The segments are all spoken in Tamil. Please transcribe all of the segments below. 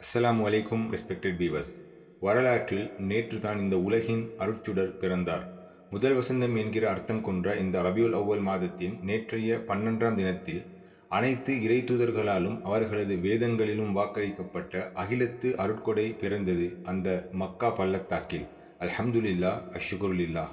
அஸ்ஸலாமு அலைக்கும் ரெஸ்பெக்டட் வீவர்ஸ். வரலாற்றில் நேற்று தான் இந்த உலகின் அருட்சுடர் பிறந்தார். முதல் வசந்தம் என்கிற அர்த்தம் கொண்ட இந்த ரபியுல் அவ்வல் மாதத்தின் நேற்றைய 12ஆம் தினத்தில் அனைத்து இறை தூதர்களாலும் அவர்களது வேதங்களிலும் வாக்களிக்கப்பட்ட அகிலத்து அருட்கொடை பிறந்தது அந்த மக்கா பள்ளத்தாக்கில். அல்ஹம்துலில்லா, அஷ்ஷுகுருலில்லா.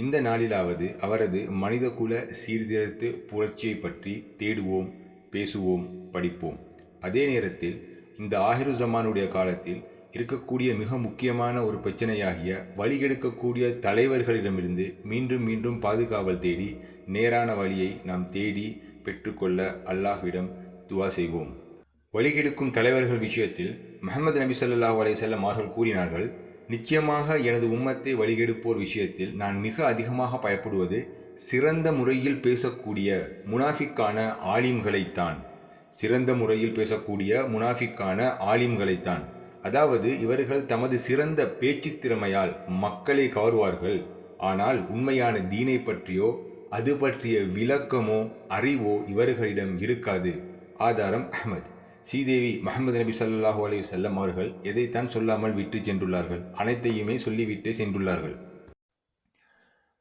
இந்த நாளிலாவது அவரது மனிதகுல சீர்திருத்த புரட்சியை பற்றி தேடுவோம், பேசுவோம், படிப்போம். அதே நேரத்தில் இந்த ஆஹிரு ஜமானுடைய காலத்தில் இருக்கக்கூடிய மிக முக்கியமான ஒரு பிரச்சனையாகிய வழிகெடுக்கக்கூடிய தலைவர்களிடமிருந்து மீண்டும் மீண்டும் பாதுகாவல் தேடி நேரான வழியை நாம் தேடி பெற்றுக்கொள்ள அல்லாஹ்விடம் துவா செய்வோம். வழிகெடுக்கும் தலைவர்கள் விஷயத்தில் முஹம்மது நபி ஸல்லல்லாஹு அலைஹி வஸல்லம் அவர்கள் கூறினார்கள், நிச்சயமாக எனது உம்மத்தை வழிகெடுப்போர் விஷயத்தில் நான் மிக அதிகமாக பயப்படுவது சிறந்த முறையில் பேசக்கூடிய முனாஃபிக்கான ஆலிம்களைத்தான். சிறந்த முறையில் பேசக்கூடிய முனாஃபிக்கான ஆலிம்களைத்தான். அதாவது இவர்கள் தமது சிறந்த பேச்சு திறமையால் மக்களை கவர்வார்கள். ஆனால் உண்மையான தீனை பற்றியோ அது பற்றிய விளக்கமோ அறிவோ இவர்களிடம் இருக்காது. ஆதாரம் அஹ்மத். ஸ்ரீதேவி முஹம்மது நபி ஸல்லல்லாஹு அலைஹி வஸல்லம் அவர்கள் எதைத்தான் சொல்லாமல் விட்டு சென்றுள்ளார்கள்? அனைத்தையுமே சொல்லிவிட்டு சென்றுள்ளார்கள்.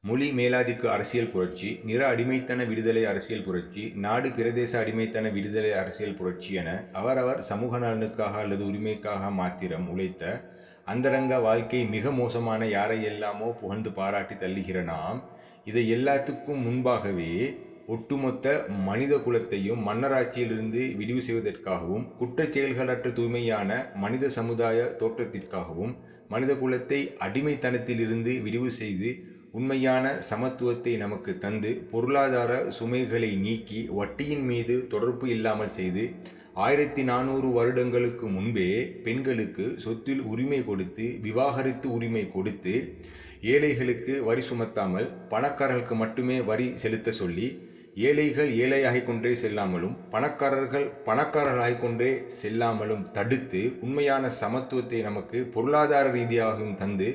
மொழி மேலாதிக்க அரசியல் புரட்சி, நிற அடிமைத்தன விடுதலை அரசியல் புரட்சி, நாடு பிரதேச அடிமைத்தன விடுதலை அரசியல் புரட்சி என அவரவர் சமூக நலனுக்காக அல்லது உரிமைக்காக மாத்திரம் உழைத்த அந்தரங்க வாழ்க்கை மிக மோசமான யாரையெல்லாமோ புகழ்ந்து பாராட்டி தள்ளுகிற நாம், இதை எல்லாத்துக்கும் முன்பாகவே ஒட்டுமொத்த மனித குலத்தையும் மன்னராட்சியிலிருந்து விடிவு செய்வதற்காகவும் குற்றச் செயல்களற்ற தூய்மையான மனித சமுதாய தோற்றத்திற்காகவும் மனித குலத்தை அடிமைத்தனத்திலிருந்து விடிவு செய்து உண்மையான சமத்துவத்தை நமக்கு தந்து பொருளாதார சுமைகளை நீக்கி வட்டியின் மீது தொடர்பு இல்லாமல் செய்து 1400 வருடங்களுக்கு முன்பே பெண்களுக்கு சொத்தில் உரிமை கொடுத்து விவாகரத்து உரிமை கொடுத்து ஏழைகளுக்கு வரி சுமத்தாமல் பணக்காரர்களுக்கு மட்டுமே வரி செலுத்த சொல்லி ஏழைகள் ஏழையாகிக் கொண்டே செல்லாமலும் பணக்காரர்கள் பணக்காரர்களாகிக் கொண்டே செல்லாமலும் தடுத்து உண்மையான சமத்துவத்தை நமக்கு பொருளாதார ரீதியாகவும் தந்து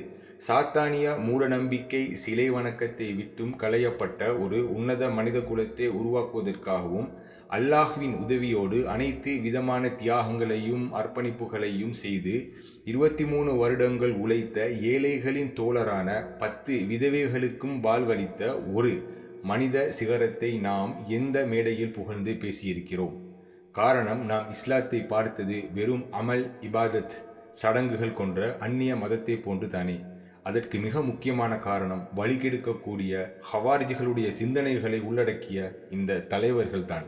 சாத்தானிய மூடநம்பிக்கை சிலை வணக்கத்தை விட்டும் களையப்பட்ட ஒரு உன்னத மனித குலத்தை உருவாக்குவதற்காகவும் அல்லாஹ்வின் உதவியோடு அனைத்து விதமான தியாகங்களையும் அர்ப்பணிப்புகளையும் செய்து 23 வருடங்கள் உழைத்த ஏழைகளின் தோழரான 10 விதவைகளுக்கும் வாழ்வளித்த ஒரு மனித சிகரத்தை நாம் எந்த மேடையில் புகழ்ந்து பேசியிருக்கிறோம்? காரணம், நாம் இஸ்லாத்தை பார்த்தது வெறும் அமல் இபாதத் சடங்குகள் கொன்ற அந்நிய மதத்தை போன்று தானே. அதற்கு மிக முக்கியமான காரணம் வழிகெடுக்கக்கூடிய ஹவாரிஜிகளுடைய சிந்தனைகளை உள்ளடக்கிய இந்த தலைவர்கள்தான்.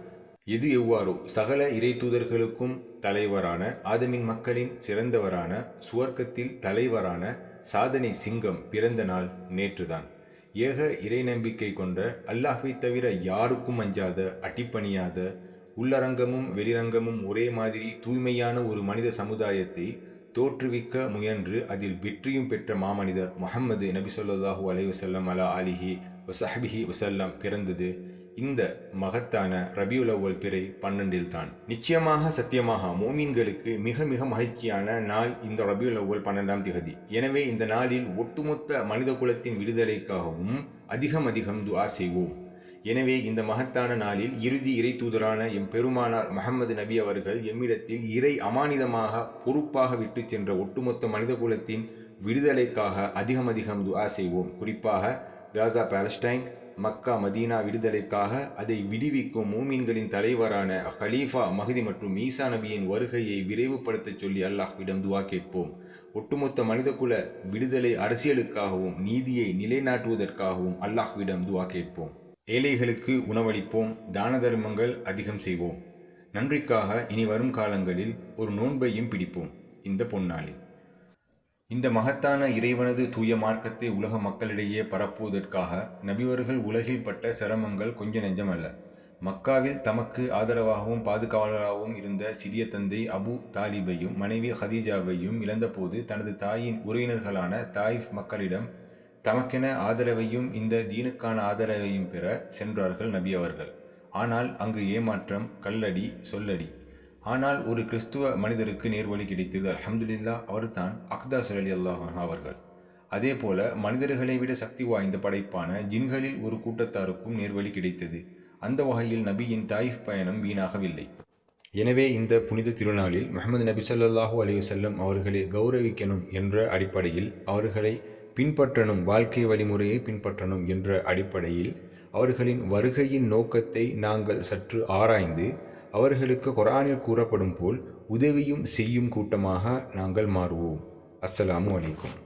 எது எவ்வாறோ சகல இறை தூதர்களுக்கும் தலைவரான ஆதமின் மக்களின் சிறந்தவரான சுவர்க்கத்தில் தலைவரான சாதனை சிங்கம் பிறந்த நாள் நேற்றுதான். ஏக இறை நம்பிக்கை கொண்ட அல்லாஹ்வை தவிர யாருக்கும் அஞ்சாத அடிப்பணியாத உள்ளரங்கமும் வெளிரங்கமும் ஒரே மாதிரி தூய்மையான ஒரு மனித சமுதாயத்தை தோற்றுவிக்க முயன்று அதில் வெற்றியும் பெற்ற மாமனிதர் முஹம்மது நபி ஸல்லல்லாஹு அலைஹி வஸல்லம் அலா ஆலிஹி வஸஹ்பிஹி வஸல்லம் பிறந்தது இந்த மகத்தான ரபியுல் அவ்வல் பிறை 12 தான். நிச்சயமாக சத்தியமாக மோமீன்களுக்கு மிக மிக மகிழ்ச்சியான நாள் இந்த ரபியுல் அவ்வல் 12ஆம் திகதி. எனவே இந்த நாளில் ஒட்டுமொத்த மனித குலத்தின் விடுதலைக்காகவும் அதிகம் துஆ செய்வோம். எனவே இந்த மகத்தான நாளில் இறுதி இறை தூதரான எம் பெருமானார் முஹம்மது நபி அவர்கள் எம்மிடத்தில் இறை அமானிதமாக பொறுப்பாக விட்டு சென்ற ஒட்டுமொத்த மனித குலத்தின் விடுதலைக்காக அதிகம் துஆ செய்வோம். குறிப்பாக காசா பாலஸ்டைன் மக்கா மதீனா விடுதலைக்காக அதை விடுவிக்கும் மூமின்களின் தலைவரான ஹலீஃபா மஹ்தி மற்றும் ஈசா நபியின் வருகையை விரைவுபடுத்தச் சொல்லி அல்லாஹ்விடம் துஆ கேட்போம். ஒட்டுமொத்த மனிதகுல விடுதலை அரசியலுக்காகவும் நீதியை நிலைநாட்டுவதற்காகவும் அல்லாஹ்விடம் துஆ கேட்போம். ஏழைகளுக்கு உணவளிப்போம், தான தர்மங்கள் அதிகம் செய்வோம். நன்றிக்காக இனி வரும் காலங்களில் ஒரு நோன்பையும் பிடிப்போம் இந்த பொன்னாளில். இந்த மகத்தான இறைவனது தூய மார்க்கத்தை உலக மக்களிடையே பரப்புவதற்காக நபிவர்கள் உலகில் பட்ட சிரமங்கள் கொஞ்ச நெஞ்சம் அல்ல. மக்காவில் தமக்கு ஆதரவாகவும் பாதுகாவலராகவும் இருந்த சிறிய தந்தை அபு தாலிபையும் மனைவி ஹதீஜாவையும் இழந்தபோது தனது தாயின் உறவினர்களான தாயிஃப் மக்களிடம் தமக்கென ஆதரவையும் இந்த தீனுக்கான ஆதரவையும் பெற சென்றார்கள் நபி அவர்கள். ஆனால் அங்கு ஏமாற்றம், கல்லடி, சொல்லடி. ஆனால் ஒரு கிறிஸ்துவ மனிதருக்கு நேர்வழி கிடைத்தது. அல்ஹம்துலில்லா, அவர்தான் அக்தாஸ் ரலியல்லாஹு அன்ஹு அவர்கள். அதே போல மனிதர்களை விட சக்தி வாய்ந்த படைப்பான ஜின்களில் ஒரு கூட்டத்தாருக்கும் நேர்வழி கிடைத்தது. அந்த வகையில் நபியின் தாயிஃப் பயணம் வீணாகவில்லை. எனவே இந்த புனித திருநாளில் முஹம்மது நபி ஸல்லல்லாஹு அலைஹி வஸல்லம் அவர்களை கௌரவிக்கணும் என்ற அடிப்படையில், அவர்களை பின்பற்றணும், வாழ்க்கை வழிமுறையை பின்பற்றணும் என்ற அடிப்படையில் அவர்களின் வருகையின் நோக்கத்தை நாங்கள் சற்று ஆராய்ந்து அவர்களுக்கு குர்ஆனில் கூறப்படும் போல் உதவியும் செய்யும் கூட்டமாக நாங்கள் மாறுவோம். அஸ்ஸலாமு அலைக்கும்.